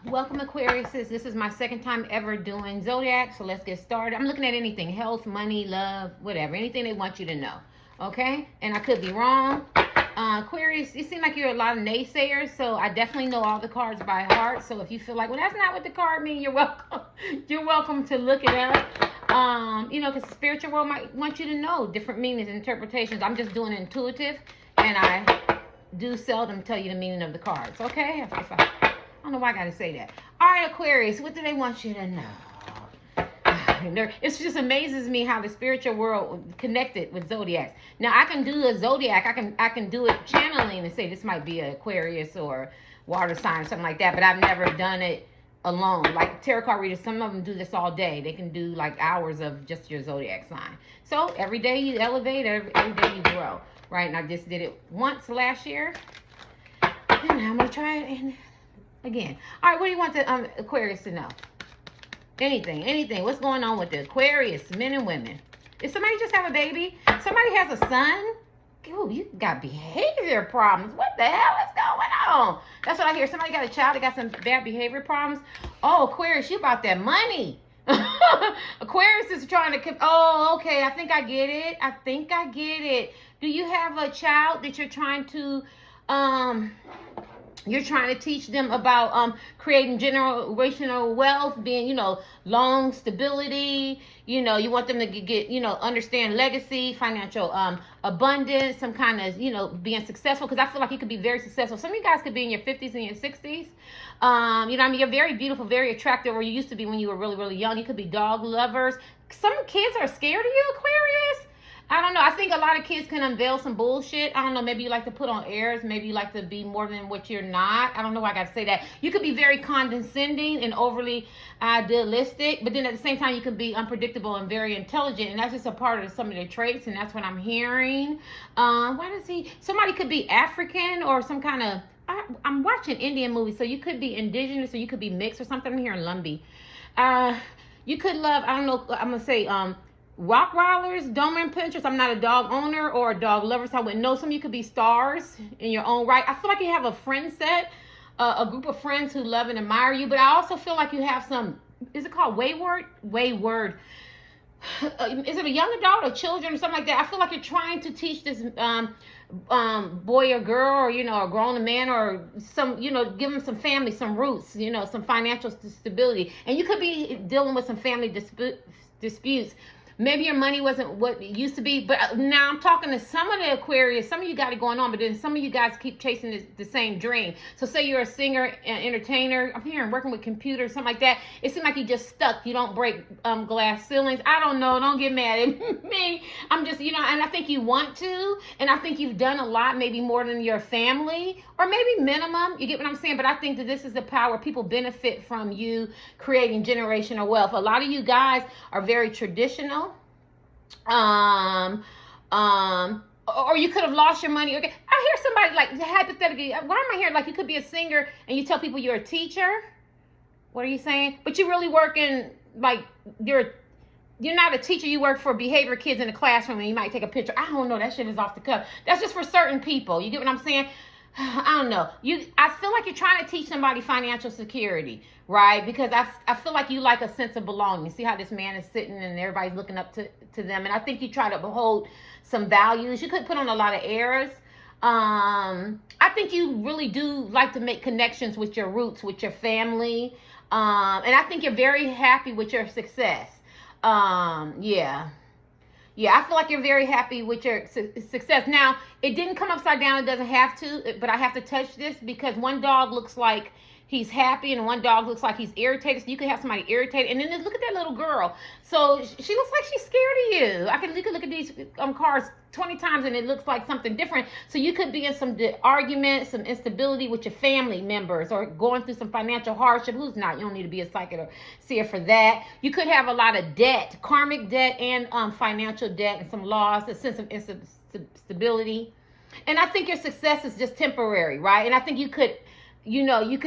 Welcome, Aquarius. This is my second time ever doing Zodiac, so let's get started. I'm looking at anything, health, money, love, whatever, anything they want you to know, okay? And I could be wrong. Aquarius, you seem like you're a lot of naysayers, so I definitely know all the cards by heart. So if you feel like, well, that's not what the card means, you're welcome. You're welcome to look it up. Because the spiritual world might want you to know different meanings and interpretations. I'm just doing intuitive, and I do seldom tell you the meaning of the cards, okay? I don't know why I gotta say that. All right, Aquarius, what do they want you to know? It just amazes me how the spiritual world connected with zodiacs. Now I can do a zodiac. I can do it channeling and say this might be an Aquarius or water sign or something like that. But I've never done it alone. Like tarot card readers, some of them do this all day. They can do like hours of just your zodiac sign. So every day you elevate, every day you grow, right? And I just did it once last year, and I'm gonna try it again. All right, what do you want the Aquarius to know? Anything. What's going on with the Aquarius, men and women? Did somebody just have a baby? Somebody has a son? Oh, you got behavior problems. What the hell is going on? That's what I hear. Somebody got a child that got some bad behavior problems. Oh, Aquarius, you about that money. Aquarius is trying to... Oh, okay. I think I get it. Do you have a child that you're trying to... You're trying to teach them about creating generational wealth, being, long stability. You want them to get, understand legacy, financial abundance, some kind of, being successful. Because I feel like you could be very successful. Some of you guys could be in your 50s and your 60s. You're very beautiful, very attractive, or you used to be when you were really, really young. You could be dog lovers. Some kids are scared of you, Aquarius. I don't know. I think a lot of kids can unveil some bullshit. I don't know. Maybe you like to put on airs. Maybe you like to be more than what you're not. I don't know why I got to say that. You could be very condescending and overly idealistic, but then at the same time, you can be unpredictable and very intelligent. And that's just a part of some of their traits, and that's what I'm hearing. Somebody could be African or some kind of, I'm watching Indian movies, so you could be indigenous or you could be mixed or something. I'm hearing Lumbee. You could love, I don't know, I'm going to say, Rottweilers, Doberman Pinschers. I'm not a dog owner or a dog lover, so I wouldn't know. Some of you could be stars in your own right. I feel like you have a friend set, a group of friends who love and admire you, but I also feel like you have some, is it called wayward? Is it a young adult or children or something like that? I feel like you're trying to teach this boy or girl or, a grown man or some, give them some family, some roots, some financial stability. And you could be dealing with some family disputes. Maybe your money wasn't what it used to be, but now I'm talking to some of the Aquarius. Some of you got it going on, but then some of you guys keep chasing the same dream. So say you're a singer, an entertainer. I'm hearing working with computers, something like that. It seems like you just stuck. You don't break glass ceilings. I don't know. Don't get mad at me. I'm just, and I think you want to, and I think you've done a lot, maybe more than your family, or maybe minimum. You get what I'm saying? But I think that this is the power. People benefit from you creating generational wealth. A lot of you guys are very traditional. Or you could have lost your money. Okay, I hear somebody like hypothetically. Why am I here? Like you could be a singer and you tell people you're a teacher. What are you saying? But you're really working like you're not a teacher. You work for behavior kids in the classroom and you might take a picture. I don't know. That shit is off the cuff. That's just for certain people. You get what I'm saying? I don't know. I feel like you're trying to teach somebody financial security, right? Because I feel like you like a sense of belonging. See how this man is sitting and everybody's looking up to them. And I think you try to hold some values. You could put on a lot of airs. I think you really do like to make connections with your roots, with your family. And I think you're very happy with your success. Yeah, I feel like you're very happy with your success. Now, it didn't come upside down. It doesn't have to, but I have to touch this because one dog looks like he's happy and one dog looks like he's irritated. So you could have somebody irritated. And then look at that little girl. So she looks like she's scared of you. You could look at these cards 20 times and it looks like something different. So you could be in some argument, some instability with your family members or going through some financial hardship. Who's not? You don't need to be a psychic or seer for that. You could have a lot of debt, karmic debt and financial debt and some loss, a sense of instability. And I think your success is just temporary, right? And I think you could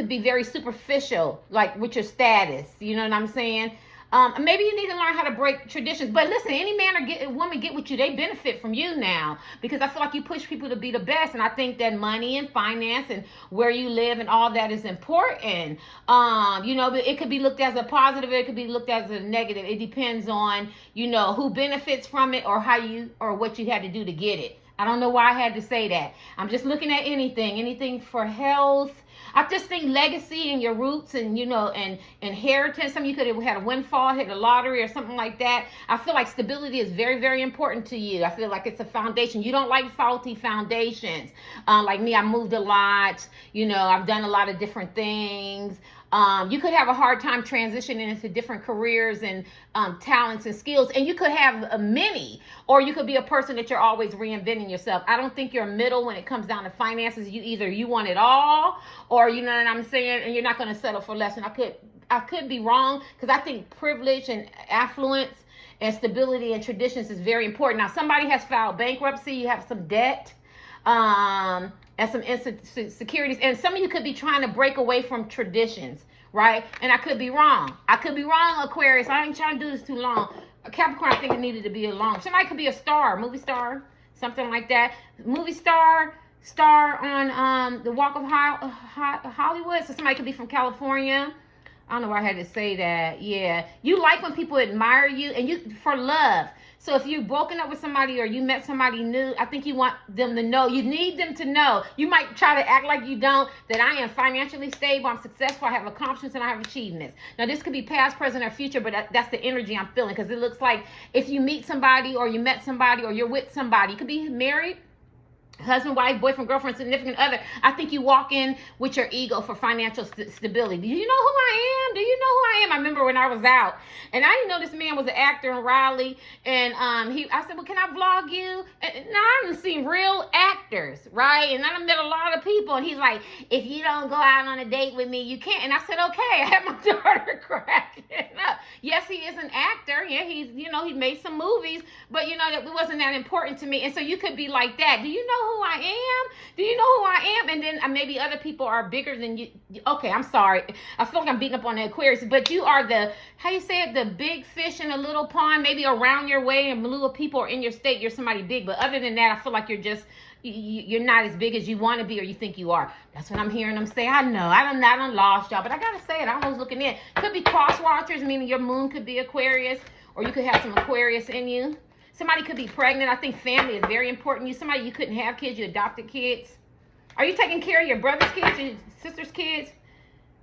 be very superficial, like with your status. You know what I'm saying? Maybe you need to learn how to break traditions. But listen, any man or woman get with you, they benefit from you now, because I feel like you push people to be the best. And I think that money and finance and where you live and all that is important. But it could be looked as a positive, it could be looked as a negative. It depends on, who benefits from it, or what you had to do to get it. I don't know why I had to say that. I'm just looking at anything for health. I just think legacy and your roots and, and inheritance. Some of you could have had a windfall, hit a lottery or something like that. I feel like stability is very, very important to you. I feel like it's a foundation. You don't like faulty foundations. Like me, I moved a lot. I've done a lot of different things. You could have a hard time transitioning into different careers and talents and skills, and you could have many, or you could be a person that you're always reinventing yourself. I don't think you're middle when it comes down to finances. You want it all, or you know what I'm saying, and you're not going to settle for less. And I could be wrong, because I think privilege and affluence and stability and traditions is very important. Now, somebody has filed bankruptcy, you have some debt, and some insecurities, and some of you could be trying to break away from traditions, right? And I could be wrong. Aquarius. I ain't trying to do this too long. Capricorn, I think it needed to be long. Somebody could be a star, movie star, something like that. Movie star on the Walk of Hollywood. So somebody could be from California. I don't know why I had to say that. Yeah, you like when people admire you, and for love. So if you've broken up with somebody or you met somebody new, I think you want them to know. You need them to know. You might try to act like you don't, that I am financially stable, I'm successful, I have accomplishments, and I have achievements. Now, this could be past, present, or future, but that's the energy I'm feeling, because it looks like if you meet somebody or you met somebody or you're with somebody, you could be married, husband, wife, boyfriend, girlfriend, significant other. I think you walk in with your ego for financial stability. Do you know who I am? I remember when I was out, and I didn't know this man was an actor in Raleigh, and I said, well, can I vlog you? And now I done seen real actors, right? And I done met a lot of people, and he's like, if you don't go out on a date with me, you can't. And I said, okay. I had my daughter cracking up. Yes, he is an actor. Yeah, he made some movies, but that wasn't that important to me. And so you could be like that. Do you know who I am? And then maybe other people are bigger than you. Okay, I'm sorry. I feel like I'm beating up on the Aquarius, but you are the big fish in a little pond, maybe around your way, and little people are in your state, you're somebody big. But other than that, I feel like you're not as big as you want to be, or you think you are. That's what I'm hearing them say. I know. I done lost y'all, but I gotta say it. I was looking in. Could be cross watchers, meaning your moon could be Aquarius, or you could have some Aquarius in you. Somebody could be pregnant. I think family is very important. Somebody you couldn't have kids, you adopted kids. Are you taking care of your brother's kids, your sister's kids?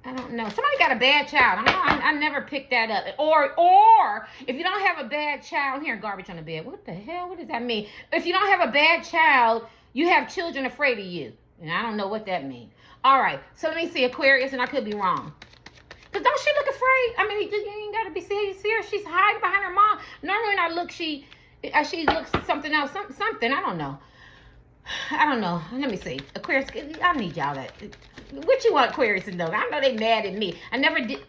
I don't know. Somebody got a bad child. I never picked that up. Or if you don't have a bad child, here, garbage on the bed. What the hell? What does that mean? If you don't have a bad child, you have children afraid of you. And I don't know what that means. All right. So let me see, Aquarius, and I could be wrong. Because don't she look afraid? I mean, you ain't got to be serious. She's hiding behind her mom. Normally when I look, she looks something else. Something. I don't know. Let me see. Aquarius, I need y'all that. What you want Aquarius to know? I know they mad at me. I never did.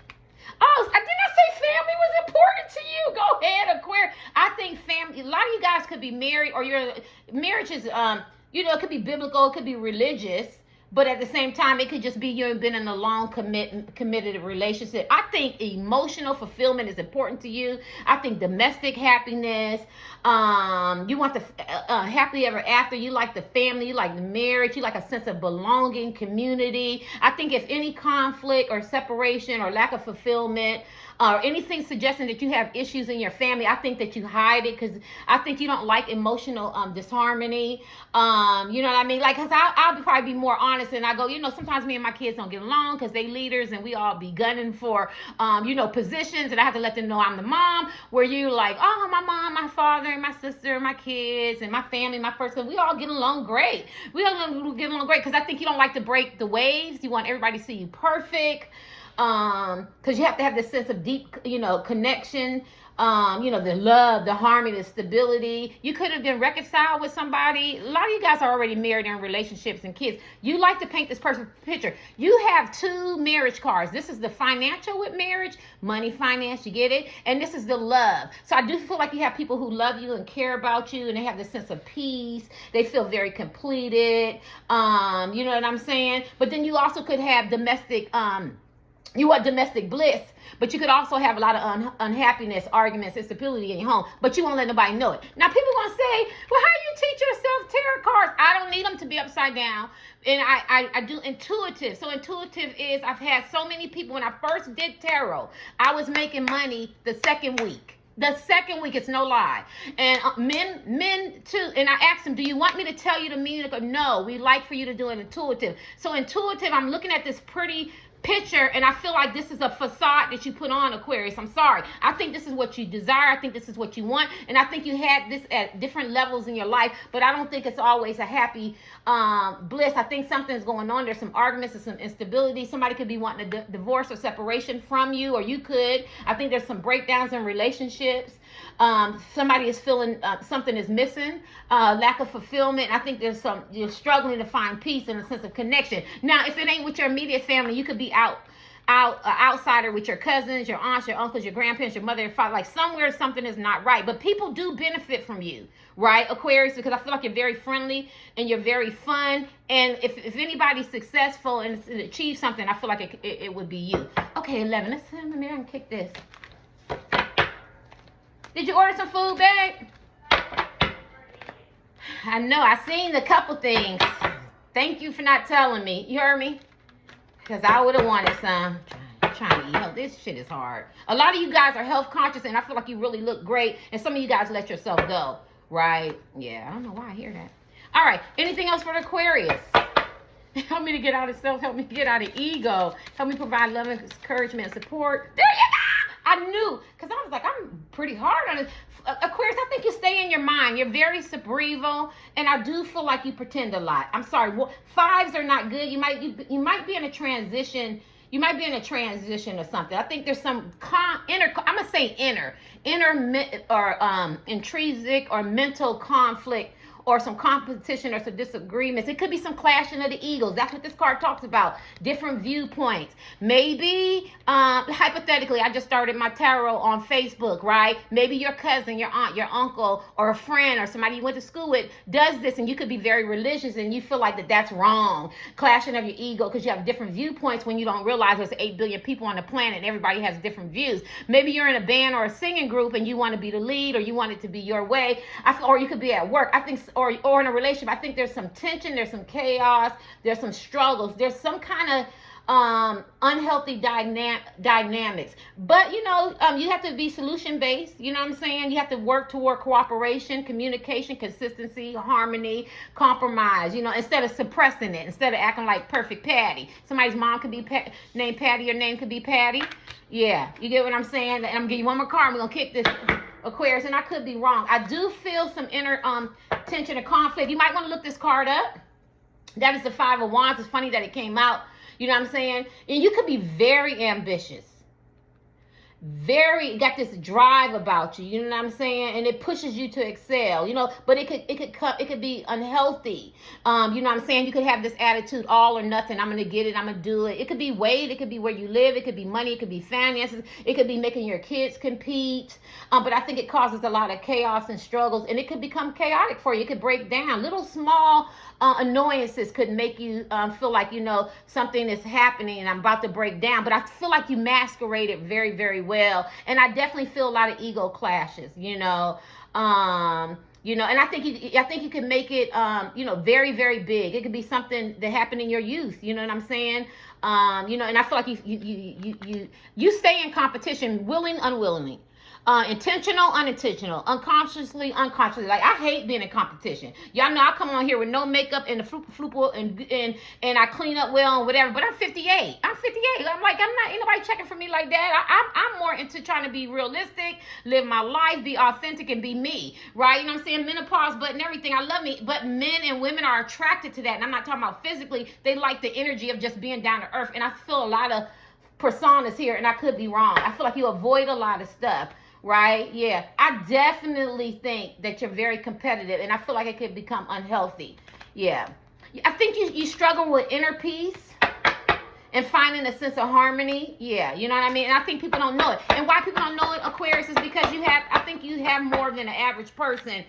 Oh, didn't I say family was important to you? Go ahead, Aquarius. I think family, a lot of you guys could be married, or your marriage is, it could be biblical, it could be religious. But at the same time, it could just be you've been in a long committed relationship. I think emotional fulfillment is important to you. I think domestic happiness. You want the happily ever after. You like the family. You like the marriage. You like a sense of belonging, community. I think if any conflict or separation or lack of fulfillment or anything suggesting that you have issues in your family, I think that you hide it, because I think you don't like emotional disharmony. You know what I mean? Like, because I'll probably be more honest, and I go, sometimes me and my kids don't get along because they leaders, and we all be gunning for, positions, and I have to let them know I'm the mom, where you like, oh, my mom, my father, and my sister, and my kids, and my family, my first, we all get along great. We all get along great, because I think you don't like to break the waves. You want everybody to see you perfect. Because you have to have this sense of deep, connection, the love, the harmony, the stability. You could have been reconciled with somebody. A lot of you guys are already married in relationships and kids. You like to paint this perfect picture. You have 2 marriage cards. This is the financial with marriage, money, finance, you get it? And this is the love. So I do feel like you have people who love you and care about you, and they have this sense of peace. They feel very completed. You know what I'm saying? But then you also could have domestic, You want domestic bliss, but you could also have a lot of unhappiness, arguments, instability in your home, but you won't let nobody know it. Now, people going to say, well, how do you teach yourself tarot cards? I don't need them to be upside down. And I do intuitive. So intuitive is, I've had so many people, when I first did tarot, I was making money the second week. The second week, it's no lie. And men too. And I asked them, do you want me to tell you the meaning? No, we like for you to do it intuitive. So intuitive, I'm looking at this pretty picture, and I feel like this is a facade that you put on, Aquarius. I'm sorry. I think this is what you desire. I think this is what you want, and I think you had this at different levels in your life, but I don't think it's always a happy bliss. I think something's going on. There's some arguments and some instability. Somebody could be wanting a divorce or separation from you, or you could. I think there's some breakdowns in relationships. Somebody is feeling something is missing, lack of fulfillment. I think you're struggling to find peace and a sense of connection. Now, if it ain't with your immediate family, you could be outsider with your cousins, your aunts, your uncles, your grandparents, your mother, your father. Like somewhere something is not right. But people do benefit from you, right, Aquarius? Because I feel like you're very friendly and you're very fun. And if anybody's successful and achieves something, I feel like it would be you. Okay, 11. Let's see. Maybe I can kick this. Did you order some food, babe? I know. I seen a couple things. Thank you for not telling me. You heard me? Because I would have wanted some. Trying to eat. Oh, this shit is hard. A lot of you guys are health conscious, and I feel like you really look great. And some of you guys let yourself go, right? Yeah, I don't know why I hear that. All right. Anything else for the Aquarius? Help me to get out of self. Help me get out of ego. Help me provide love, encouragement, and support. There you go. I knew, because I was like, I'm pretty hard on it. Aquarius, I think you stay in your mind. You're very cerebral, and I do feel like you pretend a lot. I'm sorry. Well, fives are not good. You might be in a transition. You might be in a transition or something. I think there's some I'm going to say inner or intrinsic or mental conflict, or some competition or some disagreements. It could be some clashing of the egos. That's what this card talks about. Different viewpoints. Maybe, hypothetically, I just started my tarot on Facebook, right? Maybe your cousin, your aunt, your uncle, or a friend, or somebody you went to school with does this, and you could be very religious, and you feel like that's wrong. Clashing of your ego, because you have different viewpoints when you don't realize there's 8 billion people on the planet, and everybody has different views. Maybe you're in a band or a singing group, and you want to be the lead, or you want it to be your way. Or you could be at work. I think, or in a relationship, I think there's some tension, there's some chaos, there's some struggles, there's some kind of unhealthy dynamics. But you have to be solution based. You know what I'm saying? You have to work toward cooperation, communication, consistency, harmony, compromise. Instead of suppressing it, instead of acting like perfect Patty. Somebody's mom could be named Patty, your name could be Patty. Yeah, you get what I'm saying? And I'm gonna give you one more card. We're gonna kick this, Aquarius, and I could be wrong. I do feel some inner tension and conflict. You might want to look this card up. That is the 5 of Wands. It's funny that it came out. You know what I'm saying? And you could be very ambitious. Got this drive about you, you know what I'm saying, and it pushes you to excel, but it could be unhealthy. You know what I'm saying? You could have this attitude, all or nothing. I'm gonna get it, I'm gonna do it. It could be weight, it could be where you live, it could be money, it could be finances, it could be making your kids compete. But I think it causes a lot of chaos and struggles, and it could become chaotic for you. It could break down. Little small annoyances could make you feel like something is happening and I'm about to break down. But I feel like you masquerade it very, very well, and I definitely feel a lot of ego clashes. And I think you can make it very, very big. It could be something that happened in your youth. You know what I'm saying? And I feel like you stay in competition, willing, unwillingly. Intentional, unintentional, unconsciously, unconsciously. Like, I hate being in competition. Y'all know I come on here with no makeup and the floop and I clean up well and whatever, but I'm 58. I'm like, ain't nobody checking for me like that. I'm more into trying to be realistic, live my life, be authentic, and be me, right? You know what I'm saying? Menopause, but and everything. I love me, but men and women are attracted to that, and I'm not talking about physically. They like the energy of just being down to earth, and I feel a lot of personas here, and I could be wrong. I feel like you avoid a lot of stuff. Right? Yeah. I definitely think that you're very competitive, and I feel like it could become unhealthy. Yeah. I think you struggle with inner peace and finding a sense of harmony. Yeah. You know what I mean? And I think people don't know it. And why people don't know it, Aquarius, is because I think you have more than an average person.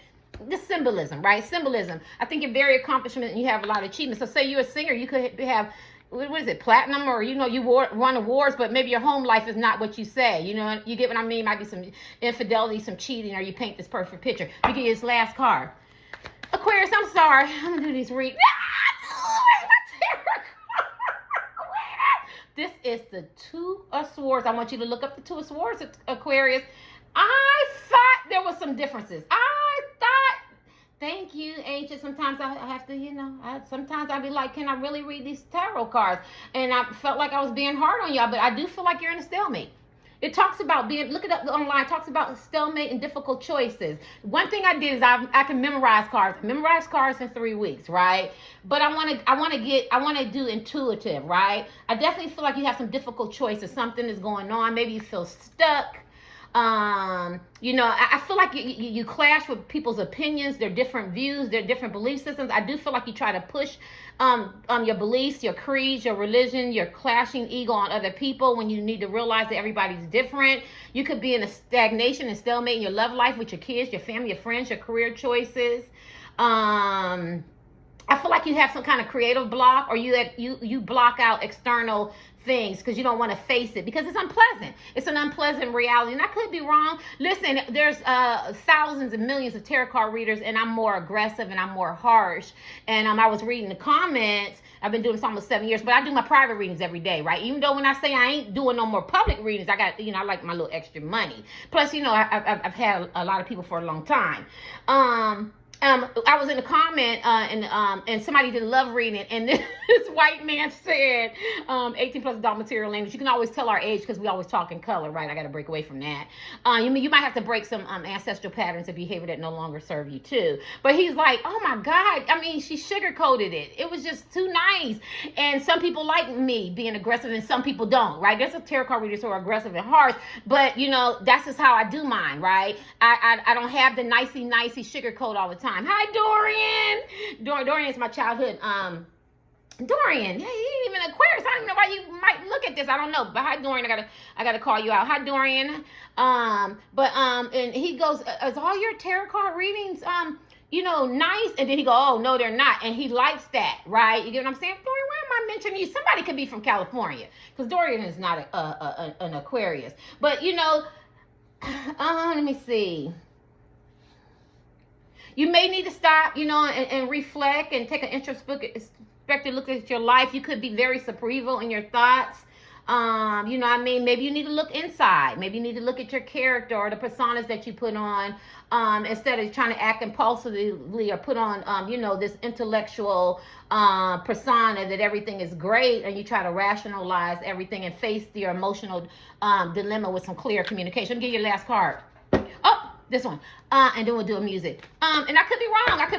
The symbolism, right? Symbolism. I think you're very accomplished and you have a lot of achievements. So say you're a singer, you could have what is it, platinum, or you won awards, but maybe your home life is not what you say. You get what I mean? Might be some infidelity, some cheating, or you paint this perfect picture. You get his last card. Aquarius, I'm sorry. I'm gonna do these read. This is the Two of Swords. I want you to look up the Two of Swords, Aquarius. I thought there was some differences. Thank you, Ancient. Sometimes I have to, sometimes I'll be like, can I really read these tarot cards? And I felt like I was being hard on y'all, but I do feel like you're in a stalemate. It talks about look it up online, it talks about stalemate and difficult choices. One thing I did is I can memorize cards. I memorize cards in 3 weeks, right? But I want to do intuitive, right? I definitely feel like you have some difficult choices. Something is going on. Maybe you feel stuck. I feel like you clash with people's opinions, their different views, their different belief systems. I do feel like you try to push your beliefs, your creeds, your religion, your clashing ego on other people when you need to realize that everybody's different. You could be in a stagnation and stalemate in your love life with your kids, your family, your friends, your career choices. I feel like you have some kind of creative block, or you block out external things because you don't want to face it because it's unpleasant. It's an unpleasant reality, and I could be wrong. Listen, there's thousands and millions of tarot card readers, and I'm more aggressive and I'm more harsh. And I was reading the comments. I've been doing this almost 7 years, but I do my private readings every day, right? Even though when I say I ain't doing no more public readings, I got, I like my little extra money. Plus, I've had a lot of people for a long time. I was in a comment and somebody did love reading, and this white man said 18 plus adult material language. You can always tell our age because we always talk in color, right? I got to break away from that. You might have to break some ancestral patterns of behavior that no longer serve you too. But he's like, oh my God, she sugarcoated it. It was just too nice. And some people like me being aggressive and some people don't, right? There's some tarot card readers who are aggressive and harsh, but that's just how I do mine, right? I don't have the nicey sugarcoat all the time. Hi, Dorian. Dorian is my childhood. Dorian, he ain't even Aquarius. I don't even know why you might look at this. I don't know. But hi, Dorian. I gotta call you out. Hi, Dorian. And he goes, is all your tarot card readings nice? And then he go, oh no, they're not. And he likes that, right? You get what I'm saying? Dorian, why am I mentioning you? Somebody could be from California, because Dorian is not an Aquarius. But let me see. You may need to stop, and reflect and take an introspective look at your life. You could be very cerebral in your thoughts. Maybe you need to look inside. Maybe you need to look at your character or the personas that you put on, instead of trying to act impulsively or put on, this intellectual persona that everything is great, and you try to rationalize everything and face your emotional dilemma with some clear communication. I'll give you your last card. Oh, this one. And then we'll do a music. And I could be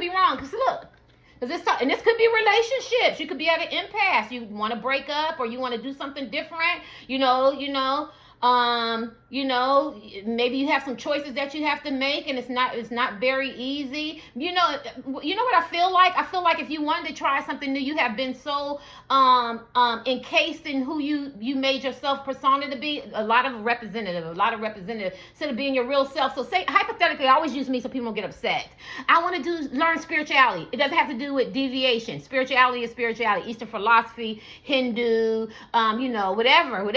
wrong. Because look. And this could be relationships. You could be at an impasse. You want to break up, or you want to do something different. Maybe you have some choices that you have to make, and it's not very easy. You know what I feel like? I feel like if you wanted to try something new, you have been so encased in who you made yourself persona to be, a lot of representative instead of being your real self. So say hypothetically, I always use me so people don't get upset. I want to learn spirituality. It doesn't have to do with deviation. Spirituality is spirituality. Eastern philosophy, Hindu, whatever.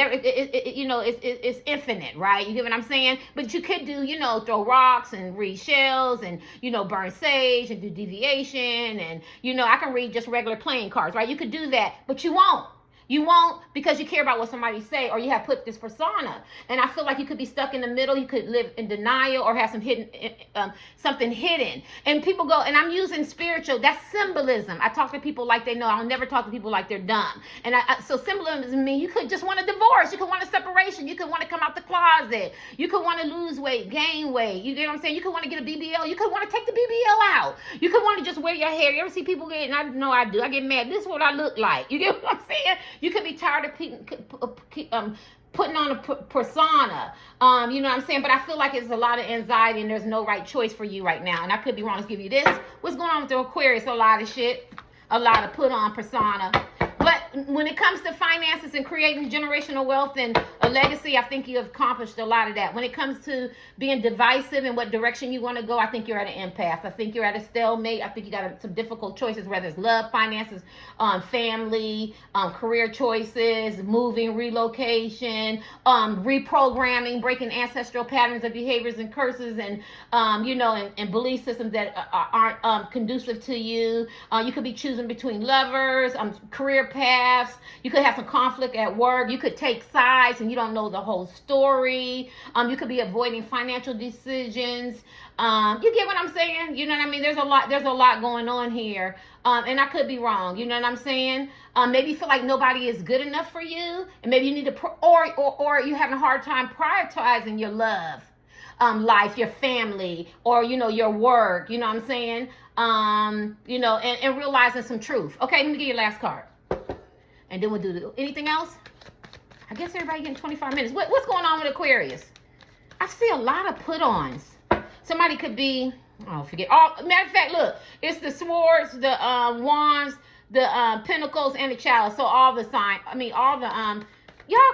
It's infinite, right? You get what I'm saying? But you could do, throw rocks and read shells and, burn sage and do deviation. And, I can read just regular playing cards, right? You could do that, but you won't. You won't, because you care about what somebody say, or you have put this persona. And I feel like you could be stuck in the middle. You could live in denial or have something hidden. And people go, and I'm using spiritual, that's symbolism. I talk to people like they know. I'll never talk to people like they're dumb. And so symbolism means you could just want a divorce. You could want a separation. You could want to come out the closet. You could want to lose weight, gain weight. You get what I'm saying? You could want to get a BBL. You could want to take the BBL out. You could want to just wear your hair. You ever see people get, and I know I do, I get mad. This is what I look like. You get what I'm saying? You could be tired of putting on a persona, you know what I'm saying? But I feel like it's a lot of anxiety, and there's no right choice for you right now. And I could be wrong. Let's give you this. What's going on with the Aquarius? A lot of shit. A lot of put on persona. But when it comes to finances and creating generational wealth and a legacy, I think you have accomplished a lot of that. When it comes to being divisive and what direction you want to go, I think you're at an impasse. I think you're at a stalemate. I think you got some difficult choices, whether it's love, finances, family, career choices, moving, relocation, reprogramming, breaking ancestral patterns of behaviors and curses and, and belief systems that aren't conducive to you. You could be choosing between lovers, career paths. You could have some conflict at work. You could take sides and you don't know the whole story. You could be avoiding financial decisions. You get what I'm saying? You know what I mean? There's a lot going on here. And I could be wrong. You know what I'm saying? Maybe you feel like nobody is good enough for you, and maybe you need to, or you're having a hard time prioritizing your love, life, your family, or your work. You know what I'm saying? And realizing some truth. Okay, let me get your last card, and then we'll do anything else. I guess everybody getting 25 minutes. What's going on with Aquarius? I see a lot of put-ons. Somebody could be, forget. Matter of fact, look, it's the swords, the wands, the pentacles, and the chalice. So all the signs, y'all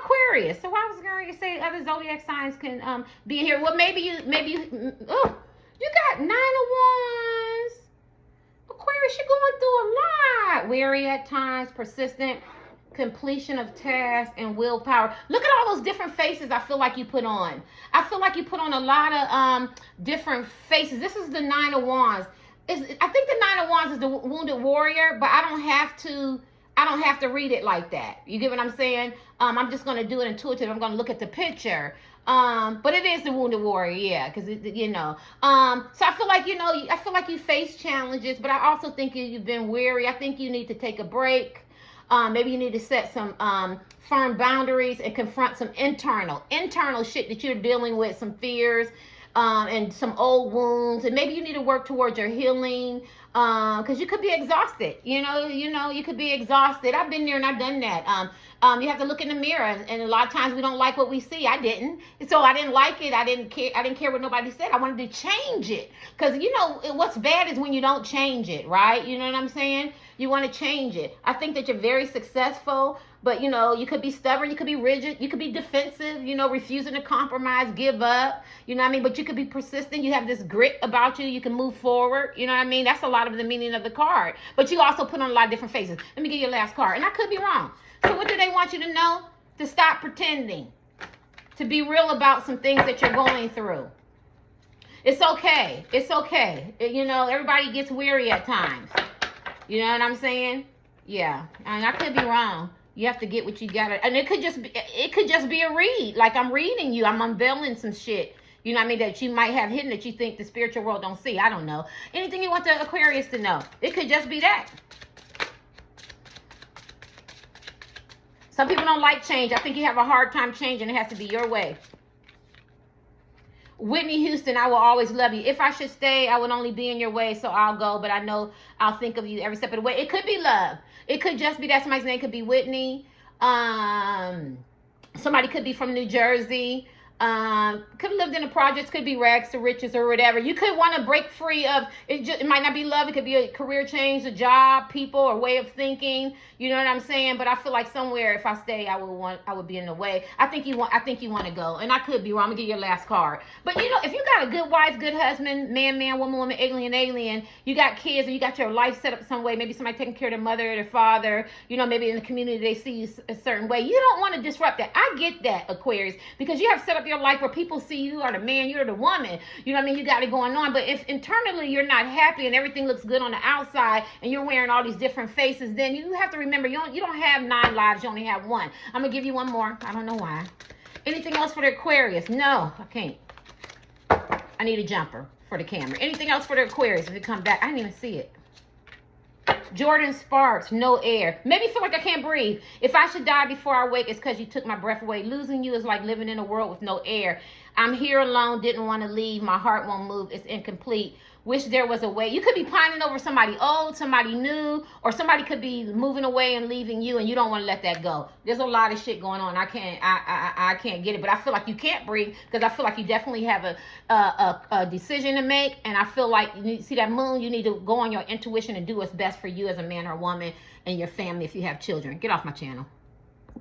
Aquarius. So I was going to say other zodiac signs can be in here. Well, maybe you you got 9 of Wands. Aquarius, you're going through a lot. Weary at times, persistent, completion of tasks, and willpower. Look at all those different faces I feel like you put on. I feel like you put on a lot of different faces. This is the 9 of Wands. I think the 9 of Wands is the wounded warrior, but I don't have to read it like that. You get what I'm saying? I'm just going to do it intuitive. I'm going to look at the picture. But it is the wounded warrior, yeah, because so I feel like you face challenges, but I also think you've been weary. I think you need to take a break. Maybe you need to set some firm boundaries and confront some internal shit that you're dealing with, some fears, and some old wounds, and maybe you need to work towards your healing, because you could be exhausted. You could be exhausted. I've been there and I've done that. You have to look in the mirror, and a lot of times we don't like what we see. I didn't, so I didn't like it. I didn't care what nobody said. I wanted to change it, because what's bad is when you don't change it, right? You know what I'm saying? You want to change it. I think that you're very successful, but you could be stubborn, you could be rigid, you could be defensive, refusing to compromise, give up, but you could be persistent. You have this grit about you. You can move forward. That's a lot of the meaning of the card. But you also put on a lot of different faces. Let me get your last card, and I could be wrong. So what do they want you to know? To stop pretending, to be real about some things that you're going through. It's okay. It's okay. Everybody gets weary at times. You know what I'm saying? Yeah. And I could be wrong. You have to get what you got. And it could just be a read. Like I'm reading you. I'm unveiling some shit. That you might have hidden that you think the spiritual world don't see. I don't know. Anything you want the Aquarius to know. It could just be that. Some people don't like change. I think you have a hard time changing. It has to be your way. Whitney Houston, I will always love you. If I should stay, I would only be in your way, so I'll go. But I know I'll think of you every step of the way. It could be love. It could just be that somebody's name could be Whitney. Somebody could be from New Jersey. Could have lived in the projects, could be rags to riches or whatever. You could want to break free of it. It might not be love. It could be a career change, a job, people, or way of thinking. You know what I'm saying? But I feel like somewhere, if I stay, I would be in the way. I think you want to go, and I could be wrong. I'm gonna give you your last card. But if you got a good wife, good husband, man, woman, alien, you got kids, and you got your life set up some way. Maybe somebody taking care of their mother, their father. Maybe in the community they see you a certain way. You don't want to disrupt that. I get that, Aquarius, because you have set up your life where people see you are the man, you're the woman. You got it going on. But if internally you're not happy and everything looks good on the outside and you're wearing all these different faces, then you have to remember you don't have 9 lives, you only have 1. I'm gonna give you one more. I don't know why. Anything else for the Aquarius? No, I can't. I need a jumper for the camera. Anything else for the Aquarius? If it come back, I didn't even see it. Jordan Sparks, no air. Maybe feel like I can't breathe. If I should die before I wake, it's because you took my breath away. Losing you is like living in a world with no air. I'm here alone, didn't want to leave. My heart won't move. It's incomplete. Wish there was a way. You could be pining over somebody old, somebody new, or somebody could be moving away and leaving you, and you don't want to let that go. There's a lot of shit going on. I can't get it, but I feel like you can't breathe because I feel like you definitely have a decision to make, and I feel like you see that moon. You need to go on your intuition and do what's best for you as a man or woman and your family if you have children. Get off my channel.